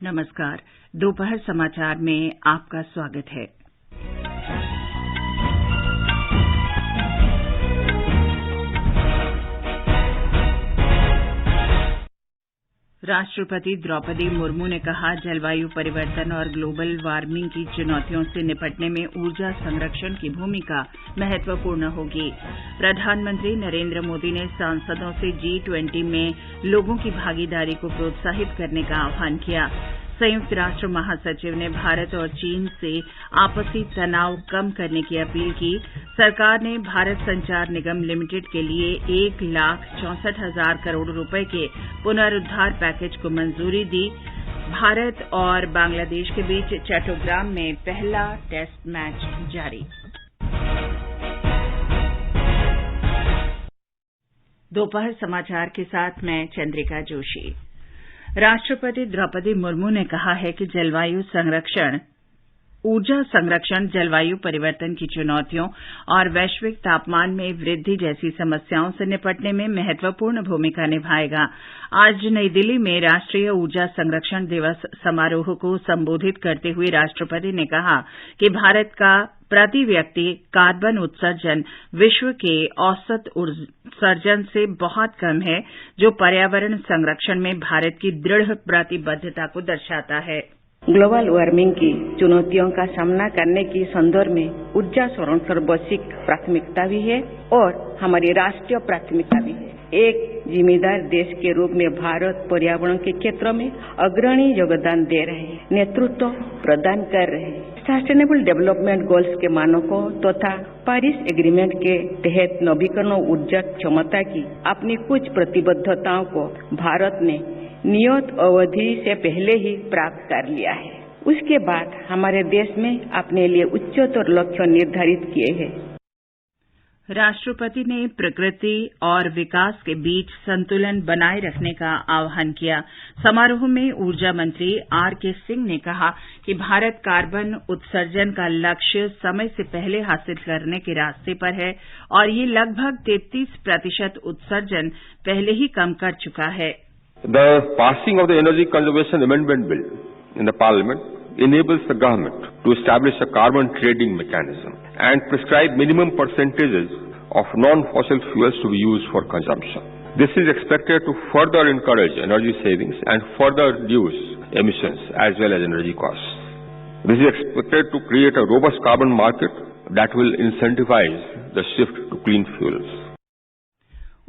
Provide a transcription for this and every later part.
नमस्कार। दोपहर समाचार में आपका स्वागत है। राष्ट्रपति द्रौपदी मुर्मू ने कहा, जलवायु परिवर्तन और ग्लोबल वार्मिंग की चुनौतियों से निपटने में ऊर्जा संरक्षण की भूमिका महत्वपूर्ण होगी। प्रधानमंत्री नरेंद्र मोदी ने सांसदों से G20 में लोगों की भागीदारी को प्रोत्साहित करने का आह्वान किया। संयुक्त राष्ट्र महासचिव ने भारत और चीन से आपसी तनाव कम करने की अपील की। सरकार ने भारत संचार निगम लिमिटेड के लिए 1,64,000 करोड़ रुपए के पुनरुद्धार पैकेज को मंजूरी दी। भारत और बांग्लादेश के बीच चट्टोग्राम में पहला टेस्ट मैच जारी। दोपहर समाचार के साथ मैं चंद्रिका जोशी। राष्ट्रपति द्रौपदी मुर्मू ने कहा है कि ऊर्जा संरक्षण जलवायु परिवर्तन की चुनौतियों और वैश्विक तापमान में वृद्धि जैसी समस्याओं से निपटने में महत्वपूर्ण भूमिका निभाएगा। आज नई दिल्ली में राष्ट्रीय ऊर्जा संरक्षण दिवस समारोह को संबोधित करते हुए राष्ट्रपति ने कहा कि भारत का प्रति व्यक्ति कार्बन उत्सर्जन विश्व के औसत उत्सर्जन से बहुत कम है, जो पर्यावरण संरक्षण में भारत की दृढ़ प्रतिबद्धता को दर्शाता है। ग्लोबल वार्मिंग की चुनौतियों का सामना करने की संदर्भ में ऊर्जा संरक्षण वैश्विक प्राथमिकता भी है और हमारी राष्ट्रीय प्राथमिकता भी है। एक जिम्मेदार देश के रूप में भारत पर्यावरण के क्षेत्र में अग्रणी योगदान दे रहे हैं, नेतृत्व प्रदान कर रहे हैं। सस्टेनेबल डेवलपमेंट गोल्स के मानकों तथा पेरिस एग्रीमेंट के तहत नवीकरणीय ऊर्जा क्षमता की अपनी कुछ प्रतिबद्धताओं को भारत ने नियत अवधि से पहले ही प्राप्त कर लिया है। उसके बाद हमारे देश में अपने लिए उच्चतर लक्ष्य निर्धारित किए हैं। राष्ट्रपति ने प्रकृति और विकास के बीच संतुलन बनाए रखने का आह्वान किया। समारोह में ऊर्जा मंत्री R.K. सिंह ने कहा कि भारत कार्बन उत्सर्जन का लक्ष्य समय से पहले हासिल करने के रास्ते पर है और ये लगभग 33% उत्सर्जन पहले ही कम कर चुका है। The passing of the Energy Conservation Amendment Bill in the Parliament enables the government to establish a carbon trading mechanism and prescribe minimum percentages of non-fossil fuels to be used for consumption. This is expected to further encourage energy savings and further reduce emissions as well as energy costs. This is expected to create a robust carbon market that will incentivize the shift to clean fuels.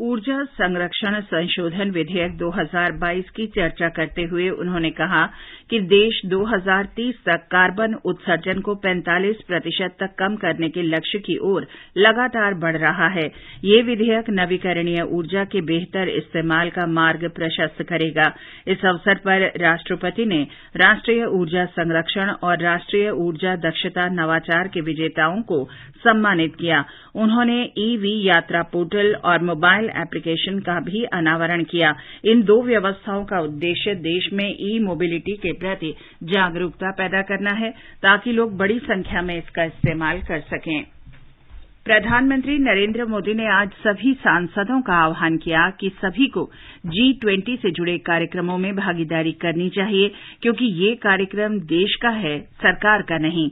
ऊर्जा संरक्षण संशोधन विधेयक 2022 की चर्चा करते हुए उन्होंने कहा कि देश 2030 तक कार्बन उत्सर्जन को 45% तक कम करने के लक्ष्य की ओर लगातार बढ़ रहा है। ये विधेयक नवीकरणीय ऊर्जा के बेहतर इस्तेमाल का मार्ग प्रशस्त करेगा। इस अवसर पर राष्ट्रपति ने राष्ट्रीय ऊर्जा संरक्षण और राष्ट्रीय ऊर्जा दक्षता नवाचार के विजेताओं को सम्मानित किया। उन्होंने ईवी यात्रा पोर्टल और मोबाइल एप्लीकेशन का भी अनावरण किया। इन दो व्यवस्थाओं का उद्देश्य देश में ई मोबिलिटी के प्रति जागरूकता पैदा करना है ताकि लोग बड़ी संख्या में इसका इस्तेमाल कर सकें। प्रधानमंत्री नरेंद्र मोदी ने आज सभी सांसदों का आह्वान किया कि सभी को G20 से जुड़े कार्यक्रमों में भागीदारी करनी चाहिए, क्योंकि ये कार्यक्रम देश का है, सरकार का नहीं।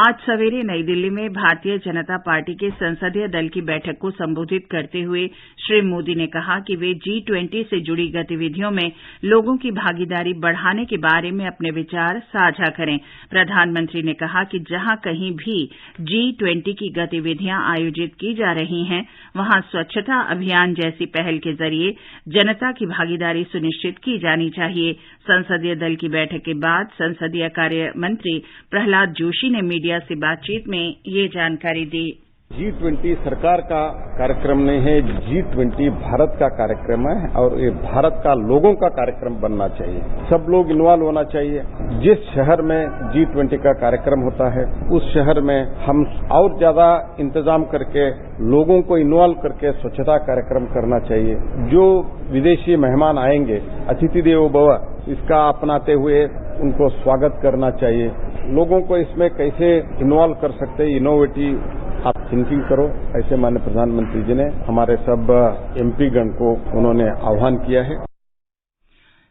आज सवेरे नई दिल्ली में भारतीय जनता पार्टी के संसदीय दल की बैठक को संबोधित करते हुए श्री मोदी ने कहा कि वे G20 से जुड़ी गतिविधियों में लोगों की भागीदारी बढ़ाने के बारे में अपने विचार साझा करें। प्रधानमंत्री ने कहा कि जहां कहीं भी G20 की गतिविधियां आयोजित की जा रही हैं, वहां स्वच्छता अभियान जैसी पहल के जरिए जनता की भागीदारी सुनिश्चित की जानी चाहिए। संसदीय दल की बैठक के बाद संसदीय कार्य मंत्री प्रहलाद जोशी ने मीडिया से बातचीत में ये जानकारी दी। G20 सरकार का कार्यक्रम नहीं है, G20 भारत का कार्यक्रम है और ये भारत का लोगों का कार्यक्रम बनना चाहिए। सब लोग इन्वॉल्व होना चाहिए। जिस शहर में G20 का कार्यक्रम होता है, उस शहर में हम और ज्यादा इंतजाम करके लोगों को इन्वॉल्व करके स्वच्छता कार्यक्रम करना चाहिए। जो विदेशी मेहमान आएंगे, अतिथि देवो भव, इसका अपनाते हुए उनको स्वागत करना चाहिए। लोगों को इसमें कैसे इन्वॉल्व कर सकते हैं, इनोवेटिव आप थिंकिंग करो, ऐसे माननीय प्रधानमंत्री जी ने हमारे सब एमपी गण को उन्होंने आह्वान किया है।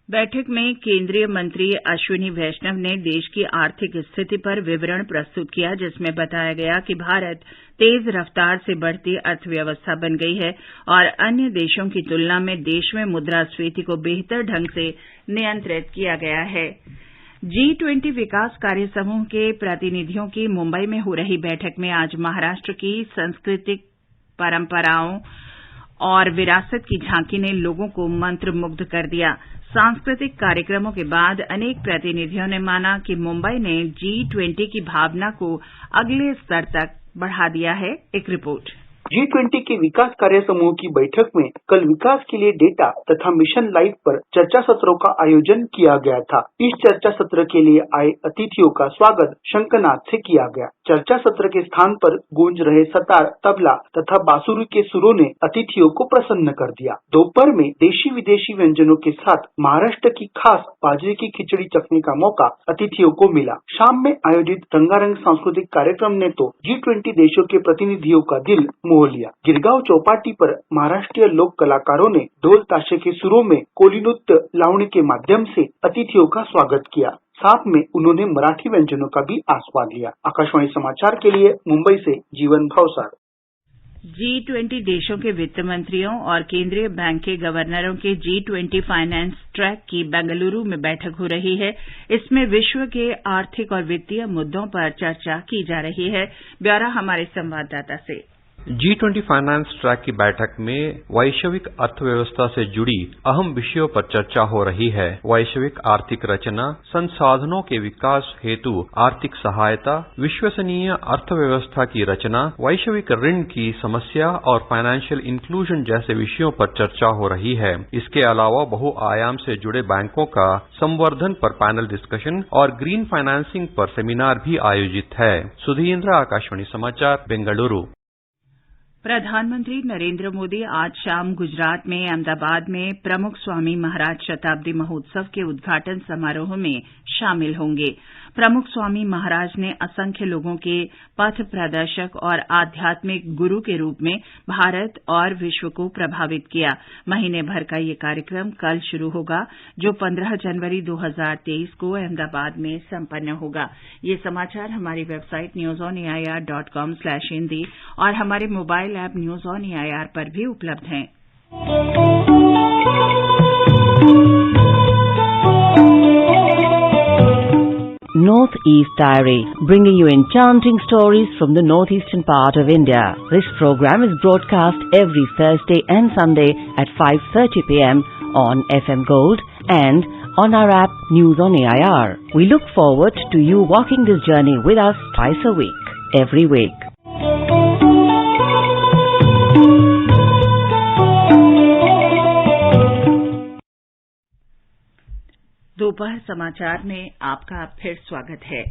बैठक में केंद्रीय मंत्री अश्विनी वैष्णव ने देश की आर्थिक स्थिति पर विवरण प्रस्तुत किया, जिसमें बताया गया कि भारत तेज रफ्तार से बढ़ती अर्थव्यवस्था बन गई है और अन्य देशों की तुलना में देश में मुद्रास्फीति को बेहतर ढंग से नियंत्रित किया गया है। G20 विकास कार्य समूह के प्रतिनिधियों की मुंबई में हो रही बैठक में आज महाराष्ट्र की सांस्कृतिक परंपराओं और विरासत की झांकी ने लोगों को मंत्रमुग्ध कर दिया। सांस्कृतिक कार्यक्रमों के बाद अनेक प्रतिनिधियों ने माना कि मुंबई ने G20 की भावना को अगले स्तर तक बढ़ा दिया है। एक रिपोर्ट। G20 के विकास कार्य समूह की बैठक में कल विकास के लिए डेटा तथा मिशन लाइफ पर चर्चा सत्रों का आयोजन किया गया था। इस चर्चा सत्र के लिए आए अतिथियों का स्वागत शंखनाद से किया गया। चर्चा सत्र के स्थान पर गूंज रहे सतार, तबला तथा बांसुरी के सुरों ने अतिथियों को प्रसन्न कर दिया। दोपहर में देशी विदेशी व्यंजनों के साथ महाराष्ट्र की खास बाजरे की खिचड़ी चखने का मौका अतिथियों को मिला। शाम में आयोजित रंगारंग सांस्कृतिक कार्यक्रम ने तो G20 देशों के प्रतिनिधियों का दिल मोह लिया। गिरगांव चौपाटी पर महाराष्ट्रीय लोक कलाकारों ने ढोल ताशे के सुरों में कोली नृत्य लावणी के माध्यम से अतिथियों का स्वागत किया। साथ में उन्होंने मराठी व्यंजनों का भी आस्वाद लिया। आकाशवाणी समाचार के लिए मुंबई से जीवन भावसार। G20 देशों के वित्त मंत्रियों और केंद्रीय बैंक के गवर्नरों के G20 फाइनेंस ट्रैक की बेंगलुरु में बैठक हो रही है। इसमें विश्व के आर्थिक और वित्तीय मुद्दों पर चर्चा की जा रही है। ब्यौरा हमारे संवाददाता से। G20 फाइनेंस ट्रैक की बैठक में वैश्विक अर्थव्यवस्था से जुड़ी अहम विषयों पर चर्चा हो रही है। वैश्विक आर्थिक रचना, संसाधनों के विकास हेतु आर्थिक सहायता, विश्वसनीय अर्थव्यवस्था की रचना, वैश्विक ऋण की समस्या और फाइनेंशियल इंक्लूजन जैसे विषयों पर चर्चा हो रही है। इसके अलावा बहुआयाम से जुड़े बैंकों का संवर्धन पर पैनल डिस्कशन और ग्रीन फाइनेंसिंग पर सेमिनार भी आयोजित है। सुधींद्र, आकाशवाणी समाचार, बेंगलुरु। प्रधानमंत्री नरेंद्र मोदी आज शाम गुजरात में अहमदाबाद में प्रमुख स्वामी महाराज शताब्दी महोत्सव के उद्घाटन समारोह में शामिल होंगे। प्रमुख स्वामी महाराज ने असंख्य लोगों के पथ प्रदर्शक और आध्यात्मिक गुरु के रूप में भारत और विश्व को प्रभावित किया। महीने भर का ये कार्यक्रम कल शुरू होगा, जो 15 जनवरी 2023 को अहमदाबाद में संपन्न होगा। ये समाचार हमारी वेबसाइट newsonair.com/hindi और हमारे mobile app news on AIR पर भी उपलब्ध हैं। Northeast Diary, bringing you enchanting stories from the northeastern part of India. This program is broadcast every Thursday and Sunday at 5:30 p.m. on FM Gold and on our app News on AIR. We look forward to you walking this journey with us twice a week, every week. दोपहर समाचार में आपका फिर स्वागत है।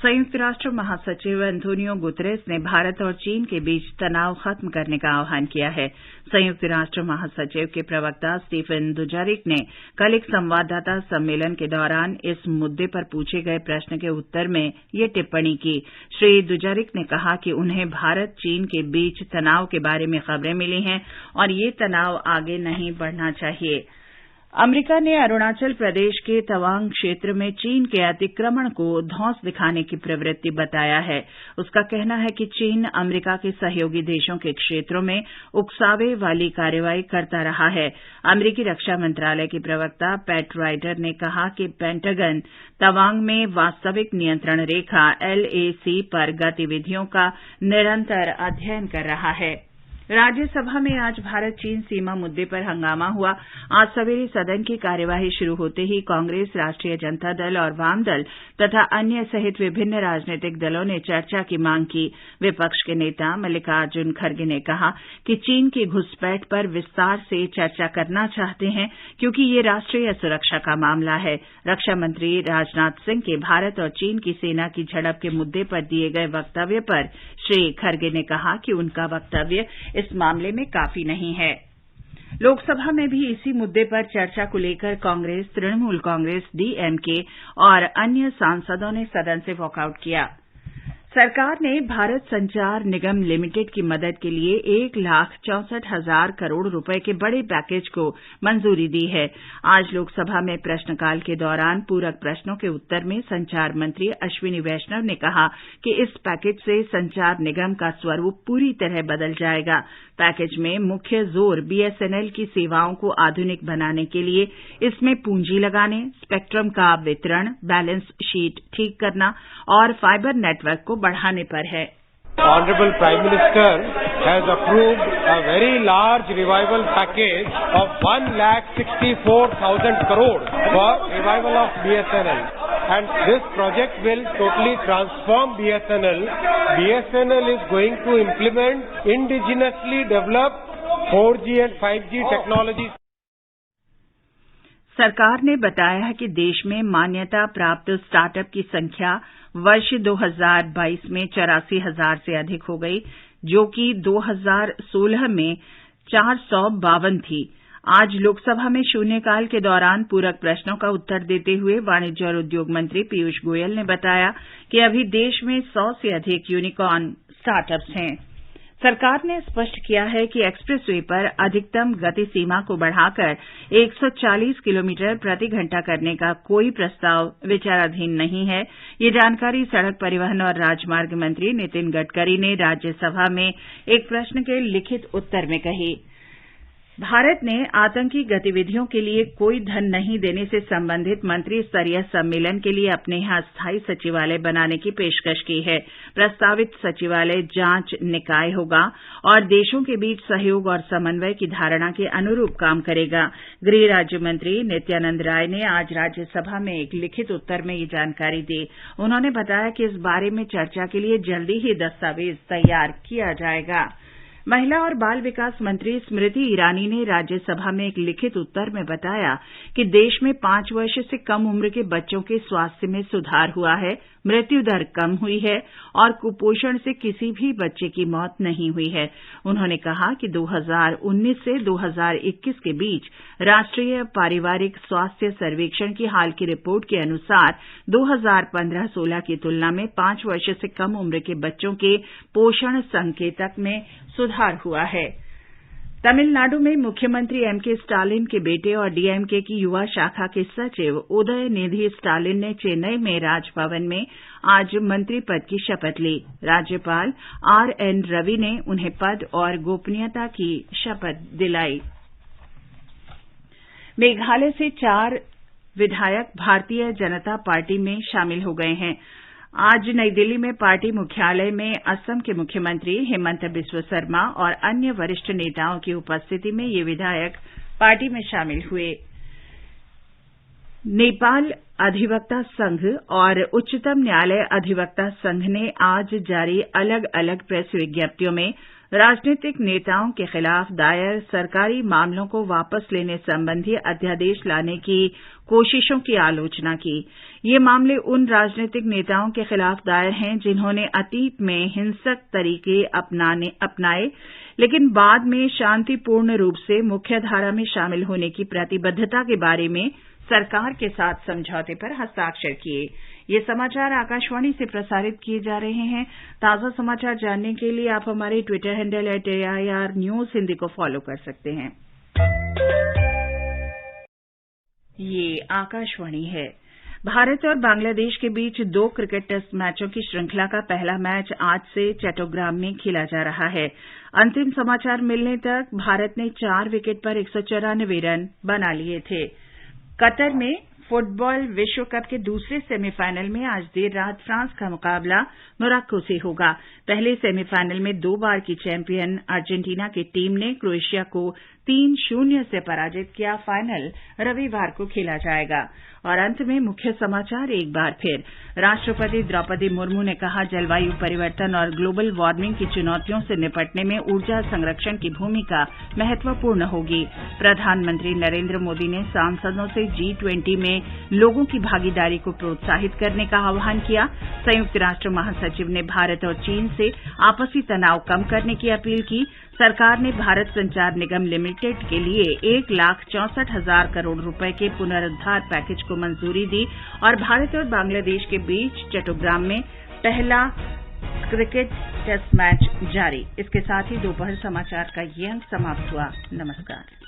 संयुक्त राष्ट्र महासचिव एंटोनियो गुतेरेस ने भारत और चीन के बीच तनाव खत्म करने का आह्वान किया है। संयुक्त राष्ट्र महासचिव के प्रवक्ता स्टीफन दुजारिक ने कल एक संवाददाता सम्मेलन के दौरान इस मुद्दे पर पूछे गए प्रश्न के उत्तर में ये टिप्पणी की। श्री दुजारिक ने कहा कि उन्हें भारत चीन के बीच तनाव के बारे में खबरें मिली हैं और ये तनाव आगे नहीं बढ़ना चाहिए। अमेरिका ने अरुणाचल प्रदेश के तवांग क्षेत्र में चीन के अतिक्रमण को धौंस दिखाने की प्रवृत्ति बताया है। उसका कहना है कि चीन अमेरिका के सहयोगी देशों के क्षेत्रों में उकसावे वाली कार्रवाई करता रहा है। अमेरिकी रक्षा मंत्रालय के प्रवक्ता पैट राइडर ने कहा कि पेंटागन तवांग में वास्तविक नियंत्रण रेखा LAC पर गतिविधियों का निरंतर अध्ययन कर रहा है। राज्यसभा में आज भारत चीन सीमा मुद्दे पर हंगामा हुआ। आज सवेरे सदन की कार्यवाही शुरू होते ही कांग्रेस, राष्ट्रीय जनता दल और वाम दल तथा अन्य सहित विभिन्न राजनीतिक दलों ने चर्चा की मांग की। विपक्ष के नेता मल्लिकार्जुन खड़गे ने कहा कि चीन की घुसपैठ पर विस्तार से चर्चा करना चाहते हैं, क्योंकि ये राष्ट्रीय सुरक्षा का मामला है। रक्षा मंत्री राजनाथ सिंह के भारत और चीन की सेना की झड़प के मुद्दे पर दिए गए वक्तव्य पर श्री खड़गे ने कहा कि उनका वक्तव्य इस मामले में काफी नहीं है। लोकसभा में भी इसी मुद्दे पर चर्चा को लेकर कांग्रेस, तृणमूल कांग्रेस, DMK और अन्य सांसदों ने सदन से वॉकआउट किया। सरकार ने भारत संचार निगम लिमिटेड की मदद के लिए 1,64,000 करोड़ रुपए के बड़े पैकेज को मंजूरी दी है। आज लोकसभा में प्रश्नकाल के दौरान पूरक प्रश्नों के उत्तर में संचार मंत्री अश्विनी वैष्णव ने कहा कि इस पैकेज से संचार निगम का स्वरूप पूरी तरह बदल जाएगा। पैकेज में मुख्य जोर बीएसएनएल की सेवाओं को आधुनिक बनाने के लिए इसमें पूंजी लगाने, स्पेक्ट्रम का वितरण, बैलेंस शीट ठीक करना और फाइबर नेटवर्क को बढ़ाने पर है। Honorable Prime Minister has approved a very large revival package of 1,64,000 crore for revival of BSNL. And this project will totally transform BSNL. BSNL is going to implement indigenously developed 4G and 5G technologies. सरकार ने बताया है कि देश में मान्यता प्राप्त startup की संख्या वर्ष 2022 में 84,000 से अधिक हो गई, जो कि 2016 में 452 थी। आज लोकसभा में शून्यकाल के दौरान पूरक प्रश्नों का उत्तर देते हुए वाणिज्य और उद्योग मंत्री पीयूष गोयल ने बताया कि अभी देश में 100 से अधिक यूनिकॉर्न स्टार्टअप्स हैं। सरकार ने स्पष्ट किया है कि एक्सप्रेसवे पर अधिकतम गति सीमा को बढ़ाकर 140 किलोमीटर प्रति घंटा करने का कोई प्रस्ताव विचाराधीन नहीं है। ये जानकारी सड़क परिवहन और राजमार्ग मंत्री नितिन गडकरी ने राज्यसभा में एक प्रश्न के लिखित उत्तर में कही। भारत ने आतंकी गतिविधियों के लिए कोई धन नहीं देने से संबंधित मंत्री स्तरीय सम्मेलन के लिए अपने यहां स्थायी सचिवालय बनाने की पेशकश की है। प्रस्तावित सचिवालय जांच निकाय होगा और देशों के बीच सहयोग और समन्वय की धारणा के अनुरूप काम करेगा। गृह राज्य मंत्री नित्यानंद राय ने आज राज्यसभा में एक लिखित उत्तर में ये जानकारी दी। उन्होंने बताया कि इस बारे में चर्चा के लिए जल्दी ही दस्तावेज तैयार किया जाएगा। महिला और बाल विकास मंत्री स्मृति ईरानी ने राज्यसभा में एक लिखित उत्तर में बताया कि देश में 5 वर्ष से कम उम्र के बच्चों के स्वास्थ्य में सुधार हुआ है, मृत्यु दर कम हुई है और कुपोषण से किसी भी बच्चे की मौत नहीं हुई है। उन्होंने कहा कि 2019 से 2021 के बीच राष्ट्रीय पारिवारिक स्वास्थ्य सर्वेक्षण की हाल की रिपोर्ट के अनुसार 2015-16 की तुलना में 5 वर्ष से कम उम्र के बच्चों के पोषण संकेतक में सुधार हुआ है। तमिलनाडु में मुख्यमंत्री एमके स्टालिन के बेटे और डीएमके की युवा शाखा के सचिव उदयनिधि स्टालिन ने चेन्नई में राजभवन में आज मंत्री पद की शपथ ली। राज्यपाल आरएन रवि ने उन्हें पद और गोपनीयता की शपथ दिलाई। मेघालय से 4 विधायक भारतीय जनता पार्टी में शामिल हो गए हैं। आज नई दिल्ली में पार्टी मुख्यालय में असम के मुख्यमंत्री हिमंत बिस्व शर्मा और अन्य वरिष्ठ नेताओं की उपस्थिति में ये विधायक पार्टी में शामिल हुए। नेपाल अधिवक्ता संघ और उच्चतम न्यायालय अधिवक्ता संघ ने आज जारी अलग अलग प्रेस विज्ञप्तियों में राजनीतिक नेताओं के खिलाफ दायर सरकारी मामलों को वापस लेने संबंधी अध्यादेश लाने की कोशिशों की आलोचना की। ये मामले उन राजनीतिक नेताओं के खिलाफ दायर हैं जिन्होंने अतीत में हिंसक तरीके अपनाए लेकिन बाद में शांतिपूर्ण रूप से मुख्यधारा में शामिल होने की प्रतिबद्धता के बारे में सरकार के साथ समझौते पर हस्ताक्षर किए। ये समाचार आकाशवाणी से प्रसारित किए जा रहे हैं। ताजा समाचार जानने के लिए आप हमारे Twitter handle @AIR news Hindi को फॉलो कर सकते हैं। ये आकाशवाणी है। भारत और बांग्लादेश के बीच 2 क्रिकेट टेस्ट मैचों की श्रृंखला का पहला मैच आज से चट्टोग्राम में खेला जा रहा है। अंतिम समाचार मिलने तक भारत ने 4 विकेट पर 194 रन बना लिए थे। कतर में फुटबॉल विश्व कप के दूसरे सेमीफाइनल में आज देर रात फ्रांस का मुकाबला मोरक्को से होगा। पहले सेमीफाइनल में 2 बार की चैंपियन अर्जेंटीना की टीम ने क्रोएशिया को 3-0 से पराजित किया। फाइनल रविवार को खेला जाएगा। और अंत में मुख्य समाचार एक बार फिर। राष्ट्रपति द्रौपदी मुर्मू ने कहा, जलवायु परिवर्तन और ग्लोबल वार्मिंग की चुनौतियों से निपटने में ऊर्जा संरक्षण की भूमिका महत्वपूर्ण होगी। प्रधानमंत्री नरेंद्र मोदी ने सांसदों से G20 में लोगों की भागीदारी को प्रोत्साहित करने का आह्वान किया। संयुक्त राष्ट्र महासचिव ने भारत और चीन से आपसी तनाव कम करने की अपील की। सरकार ने भारत संचार निगम लिमिटेड के लिए 1,64,000 करोड़ रुपए के पुनरुद्धार पैकेज को मंजूरी दी और भारत और बांग्लादेश के बीच चट्टोग्राम में पहला क्रिकेट टेस्ट मैच जारी। इसके साथ ही दोपहर समाचार का ये अंक समाप्त हुआ। नमस्कार।